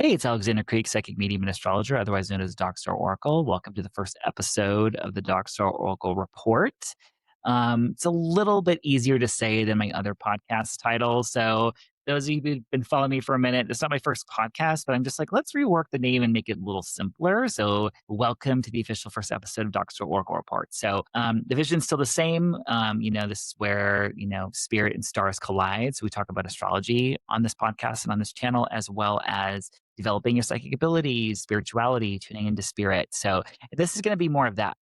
Hey, it's Alexander Creek, psychic medium and astrologer, otherwise known as Docstar Oracle. Welcome to the first episode of the Docstar Oracle Report. It's a little bit easier to say than my other podcast title. So, those of you who've been following me for a minute, it's not my first podcast, but I'm just like, let's rework the name and make it a little simpler. So, welcome to the official first episode of Docstar Oracle Report. So, the vision's still the same. This is where, spirit and stars collide. So, we talk about astrology on this podcast and on this channel, as well as developing your psychic abilities, spirituality, tuning into spirit. So this is going to be more of that.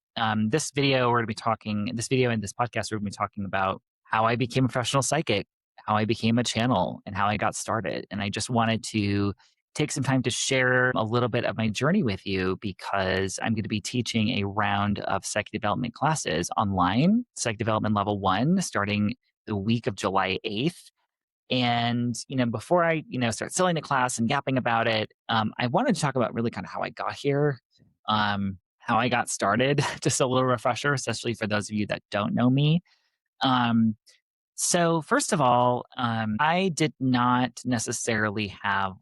This video, this video and this podcast, we're going to be talking about how I became a professional psychic, how I became a channel, and how I got started. And I just wanted to take some time to share a little bit of my journey with you because I'm going to be teaching a round of psychic development classes online, psychic development level 1, starting the week of July 8th. And, before I, start selling the class and gapping about it, I wanted to talk about really kind of how I got here, how I got started, just a little refresher, especially for those of you that don't know me. Um, so first of all, I did not necessarily have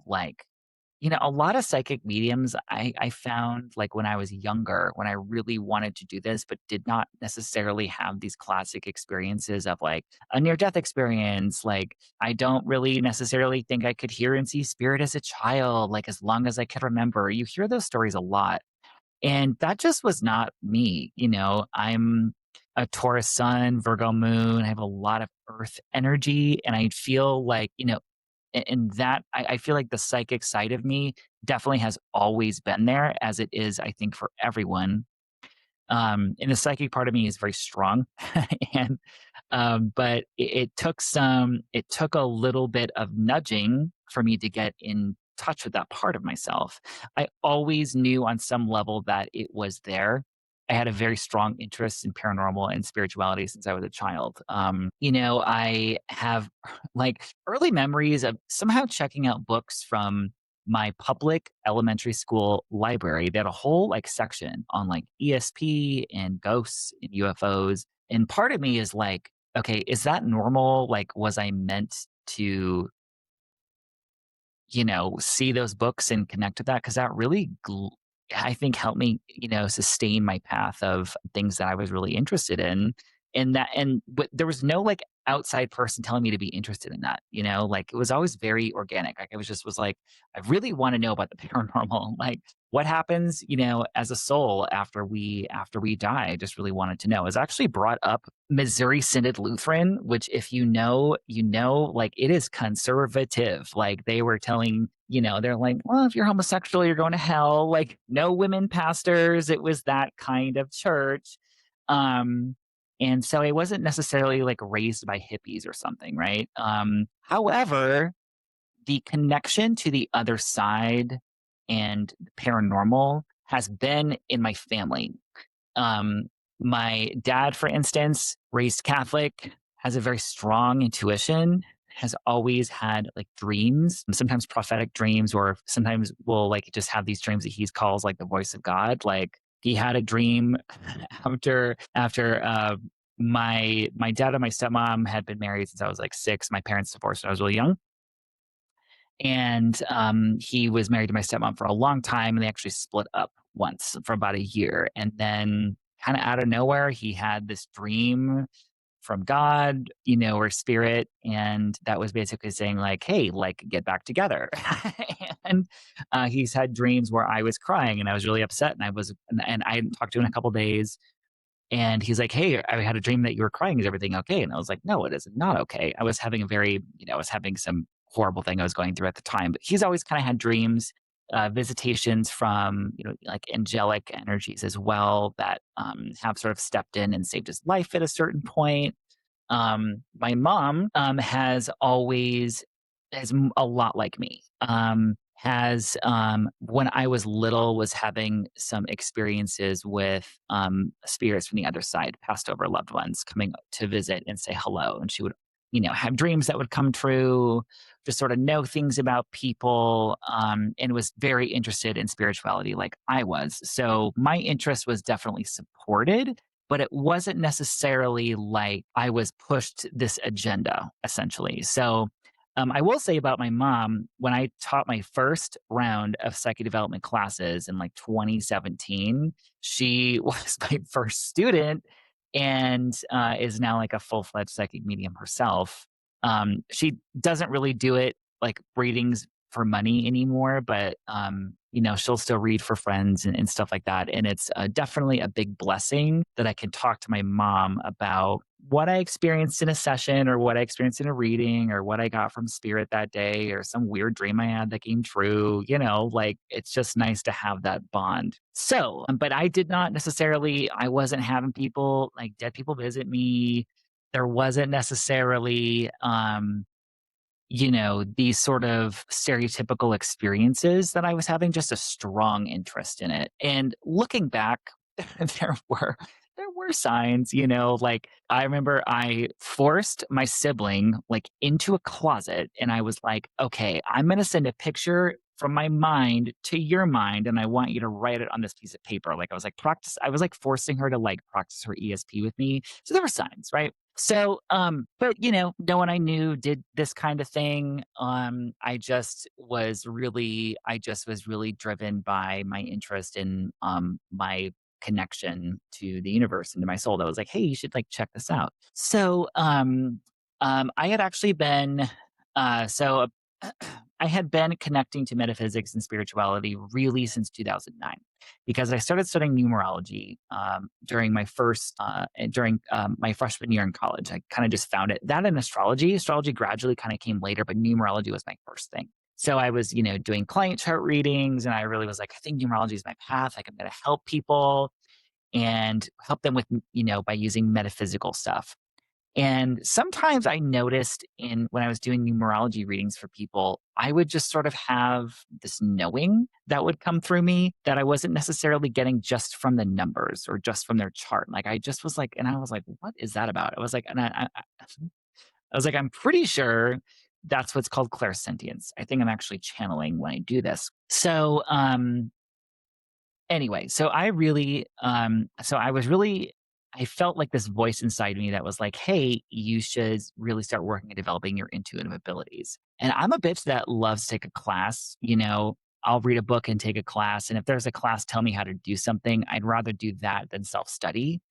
a lot of psychic mediums I found like when I was younger, when I really wanted to do this, but did not necessarily have these classic experiences of like a near death experience. Like, I don't really necessarily think I could hear and see spirit as a child, like as long as I could remember. You hear those stories a lot. And that just was not me. I'm a Taurus sun, Virgo moon. I have a lot of earth energy. And I feel like, and that I feel like the psychic side of me definitely has always been there, as it is, I think, for everyone. And the psychic part of me is very strong, and but it took a little bit of nudging for me to get in touch with that part of myself. I always knew on some level that it was there. I had a very strong interest in paranormal and spirituality since I was a child. I have like early memories of somehow checking out books from my public elementary school library. They had a whole like section on like ESP and ghosts and UFOs. And part of me is like, okay, is that normal? Like, was I meant to, see those books and connect with that? Because that really, I think, helped me, sustain my path of things that I was really interested in. But there was no like outside person telling me to be interested in that, like it was always very organic. Like, was like, I really want to know about the paranormal. Like, what happens, as a soul after we die. I just really wanted to know. I was actually brought up Missouri Synod Lutheran, which, if like it is conservative. Like, they were telling, they're like, well, if you're homosexual, you're going to hell. Like, no women pastors. It was that kind of church. And so I wasn't necessarily like raised by hippies or something, right? However, the connection to the other side and the paranormal has been in my family. Um, my dad, for instance, raised Catholic, has a very strong intuition, has always had like dreams, sometimes prophetic dreams, or sometimes will like just have these dreams that he calls like the voice of God. Like, he had a dream after my dad and my stepmom had been married since I was like 6. My parents divorced when I was really young. And he was married to my stepmom for a long time, and they actually split up once for about a year. And then, kind of out of nowhere, he had this dream from God, or spirit, and that was basically saying like, "Hey, like, get back together." And he's had dreams where I was crying and I was really upset, and I hadn't talked to him in a couple days. And he's like, "Hey, I had a dream that you were crying. Is everything okay?" And I was like, "No, it is not okay." I was having I was having some horrible thing I was going through at the time. But he's always kind of had dreams, visitations from, like angelic energies as well, that have sort of stepped in and saved his life at a certain point. My mom has a lot like me. Has When I was little, was having some experiences with spirits from the other side, passed over loved ones coming to visit and say hello, and she would, have dreams that would come true, just sort of know things about people, and was very interested in spirituality like I was. So my interest was definitely supported, but it wasn't necessarily like I was pushed this agenda, essentially. So I will say about my mom, when I taught my first round of psychic development classes in like 2017, she was my first student and is now like a full fledged psychic medium herself. She doesn't really do it like readings for money anymore, but she'll still read for friends and stuff like that. And it's definitely a big blessing that I can talk to my mom about what I experienced in a session or what I experienced in a reading or what I got from spirit that day or some weird dream I had that came true. Like it's just nice to have that bond. So, but I did not necessarily, I wasn't having people like dead people visit me. There wasn't necessarily, these sort of stereotypical experiences that I was having just a strong interest in it. And looking back, there were there were signs, like I remember I forced my sibling like into a closet and I was like, "Okay, I'm going to send a picture from my mind to your mind and I want you to write it on this piece of paper." Like I was like forcing her to like practice her ESP with me. So there were signs, right? So, but no one I knew did this kind of thing. I just was really driven by my interest in my connection to the universe and to my soul that was like, hey, you should like check this out. So, I had actually been, so I had been connecting to metaphysics and spirituality really since 2009 because I started studying numerology during my freshman year in college. I kind of just found it that in astrology. Astrology gradually kind of came later, but numerology was my first thing. So I was, doing client chart readings, and I really was like, I think numerology is my path. Like I'm going to help people and help them with, by using metaphysical stuff. And sometimes I noticed in when I was doing numerology readings for people, I would just sort of have this knowing that would come through me that I wasn't necessarily getting just from the numbers or just from their chart. Like I just was like, and I was like, what is that about? I was like, and I was like, I'm pretty sure that's what's called clairsentience. I think I'm actually channeling when I do this. So, anyway, so I was really I felt like this voice inside me that was like, "Hey, you should really start working at developing your intuitive abilities." And I'm a bitch that loves to take a class, I'll read a book and take a class, and if there's a class tell me how to do something, I'd rather do that than self-study.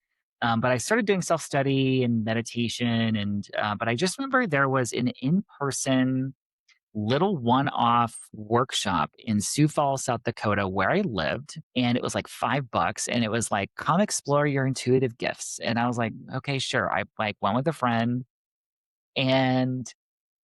But I started doing self-study and meditation but I just remember there was an in-person little one-off workshop in Sioux Falls, South Dakota, where I lived, and it was like $5, and it was like, "Come explore your intuitive gifts." And I was like, "Okay, sure." I like went with a friend, and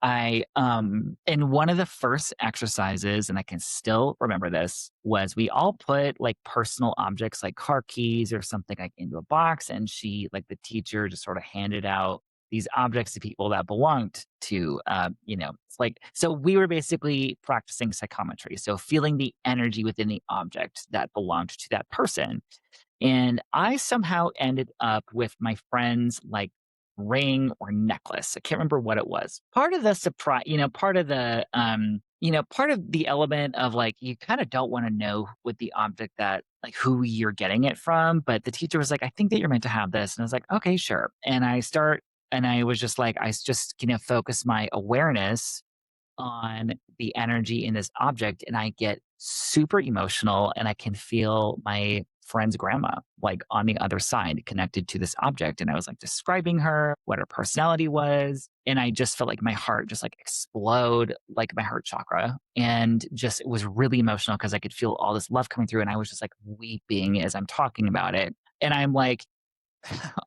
and one of the first exercises, and I can still remember this, was we all put like personal objects like car keys or something like into a box. And the teacher just sort of handed out these objects to people that belonged to, it's like, so we were basically practicing psychometry. So feeling the energy within the object that belonged to that person. And I somehow ended up with my friend's like ring or necklace. I can't remember what it was. Part of the surprise, part of the element of like you kind of don't want to know with the object that like who you're getting it from. But the teacher was like, I think that you're meant to have this. And I was like, okay, sure. And I was just like, focus my awareness on the energy in this object and I get super emotional and I can feel my friend's grandma like on the other side connected to this object. And I was like describing her, what her personality was. And I just felt like my heart just like explode, like my heart chakra. And just it was really emotional because I could feel all this love coming through. And I was just like weeping as I'm talking about it. And I'm like,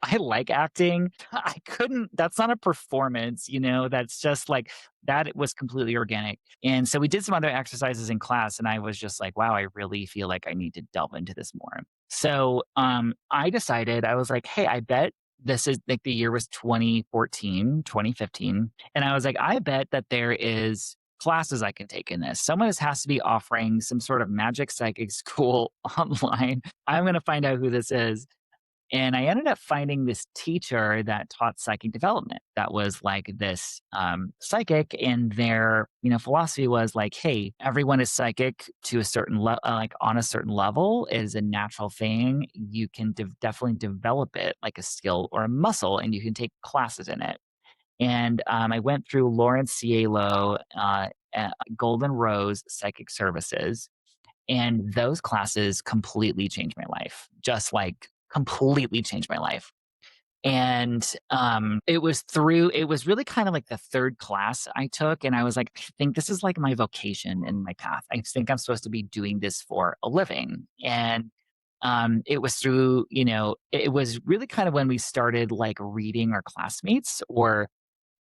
I like acting. I couldn't, that's not a performance, that's just like, that was completely organic. And so we did some other exercises in class, and I was just like, wow, I really feel like I need to delve into this more. So I decided, I was like, hey, I bet this is like the year was 2014, 2015. And I was like, I bet that there is classes I can take in this. Someone has to be offering some sort of magic psychic school online. I'm going to find out who this is. And I ended up finding this teacher that taught psychic development that was like this psychic. And their, philosophy was like, hey, everyone is psychic to a certain level, like on a certain level is a natural thing. You can definitely develop it like a skill or a muscle, and you can take classes in it. And I went through Lawrence Cielo, Golden Rose Psychic Services, and those classes completely changed my life. Just like completely changed my life. And it was really kind of like the third class I took. And I was like, I think this is like my vocation and my path. I think I'm supposed to be doing this for a living. And it was through, it was really kind of when we started like reading our classmates or,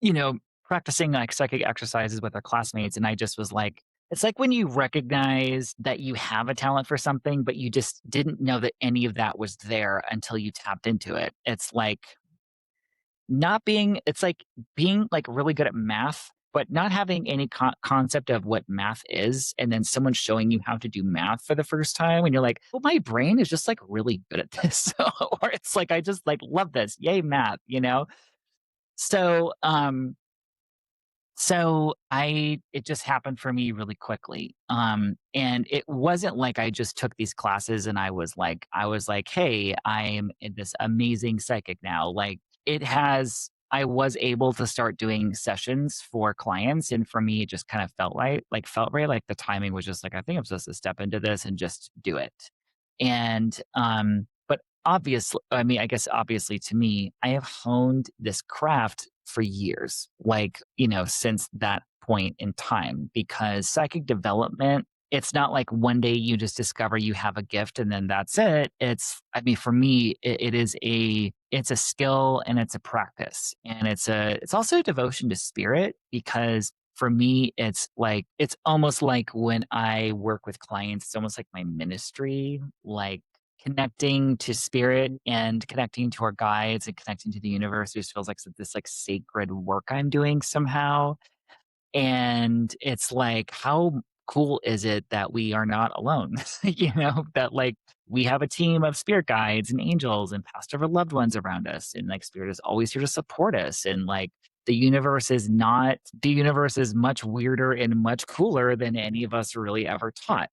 you know, practicing like psychic exercises with our classmates. And I just was like, it's like when you recognize that you have a talent for something, but you just didn't know that any of that was there until you tapped into it. It's like being like really good at math, but not having any concept of what math is. And then someone showing you how to do math for the first time. And you're like, well, my brain is just like really good at this. Or it's like, I just like love this. Yay, math. So, it just happened for me really quickly. And it wasn't like I just took these classes and I was like, hey, I'm this amazing psychic now. Like I was able to start doing sessions for clients. And for me, it just kind of felt right. Like the timing was just like, I think I'm supposed to step into this and just do it. But obviously, I mean, I guess obviously to me, I have honed this craft for years, like, since that point in time, because psychic development, it's not like one day you just discover you have a gift and then that's it. I mean, for me, it's a skill and it's a practice. And it's also a devotion to spirit because for me, it's almost like when I work with clients, it's almost like my ministry, like connecting to spirit and connecting to our guides and connecting to the universe. It just feels like this like sacred work I'm doing somehow. And it's like, how cool is it that we are not alone? That like we have a team of spirit guides and angels and past our loved ones around us. And like spirit is always here to support us. And like the universe is much weirder and much cooler than any of us really ever taught.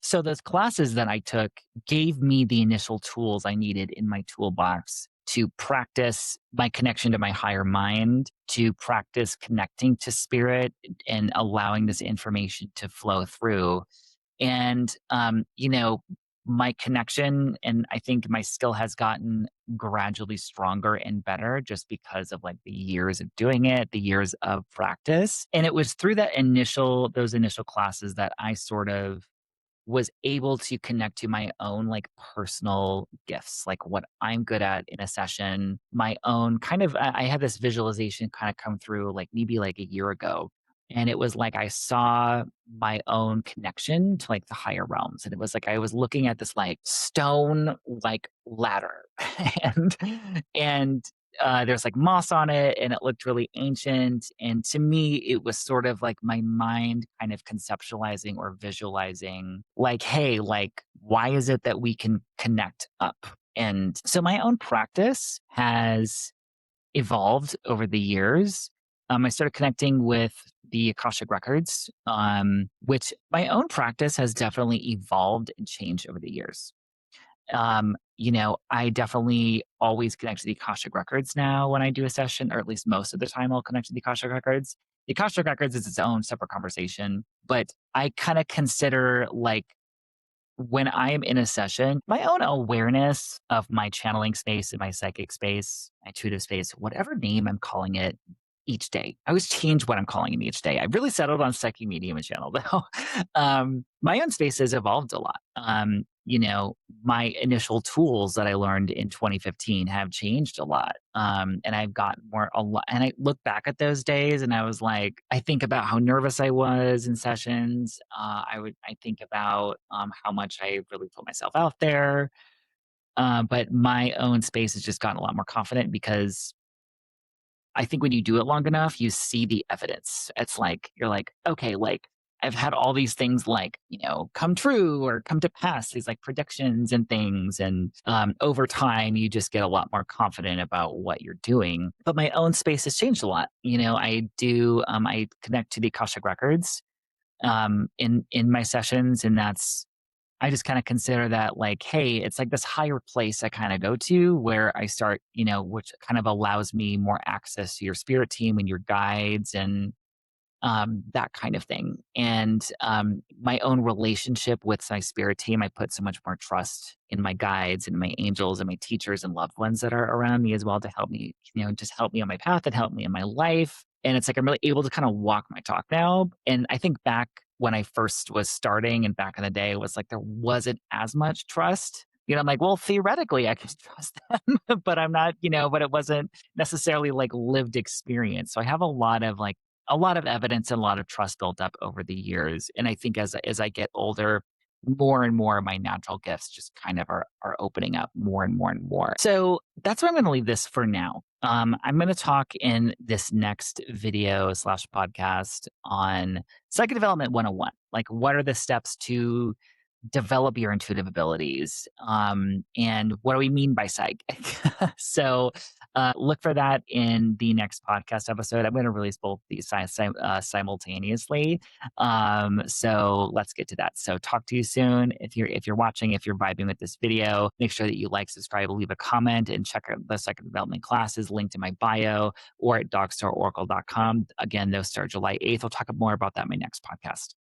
So those classes that I took gave me the initial tools I needed in my toolbox to practice my connection to my higher mind, to practice connecting to spirit and allowing this information to flow through. And, my connection and I think my skill has gotten gradually stronger and better just because of like the years of doing it, the years of practice. And it was through those initial classes that I sort of was able to connect to my own like personal gifts, like what I'm good at in a session, my own kind of, I had this visualization kind of come through like maybe like a year ago. And it was like I saw my own connection to like the higher realms. And it was like I was looking at this like stone like ladder and there's like moss on it and it looked really ancient. And to me, it was sort of like my mind kind of conceptualizing or visualizing, like, hey, like, why is it that we can connect up? And so my own practice has evolved over the years. I started connecting with the Akashic Records, which my own practice has definitely evolved and changed over the years. I definitely always connect to the Akashic Records now when I do a session, or at least most of the time I'll connect to the Akashic Records. The Akashic Records is its own separate conversation, but I kind of consider like when I am in a session, my own awareness of my channeling space and my psychic space, my intuitive space, whatever name I'm calling it each day. I always change what I'm calling it each day. I really settled on psychic medium and channel though. My own space has evolved a lot. My initial tools that I learned in 2015 have changed a lot. And I've gotten a lot. And I look back at those days and I was like, I think about how nervous I was in sessions. I think about how much I really put myself out there. But my own space has just gotten a lot more confident because I think when you do it long enough, you see the evidence. It's like, you're like, okay, like I've had all these things like, come true or come to pass, these like predictions and things. And over time, you just get a lot more confident about what you're doing. But my own space has changed a lot. I connect to the Akashic Records in my sessions, and I just kind of consider that like, hey, it's like this higher place I kind of go to where I start, which kind of allows me more access to your spirit team and your guides and that kind of thing. And my own relationship with my spirit team, I put so much more trust in my guides and my angels and my teachers and loved ones that are around me as well to help me, just help me on my path and help me in my life. And it's like I'm really able to kind of walk my talk now. And I think back when I first was starting and back in the day, it was like there wasn't as much trust. I'm like, well, theoretically, I can trust them, but I'm not, but it wasn't necessarily like lived experience. So I have a lot of evidence and a lot of trust built up over the years. And I think as I get older, more and more of my natural gifts just kind of are opening up more and more and more. So that's where I'm going to leave this for now. I'm going to talk in this next video slash podcast on psychic development 101. Like, what are the steps to develop your intuitive abilities. And what do we mean by psych? So look for that in the next podcast episode. I'm going to release both these simultaneously. So let's get to that. So talk to you soon. If you're watching, if you're vibing with this video, make sure that you like, subscribe, leave a comment, and check out the psychic development classes linked in my bio or at dogstaroracle.com. Again, those start July 8th. I'll talk more about that in my next podcast.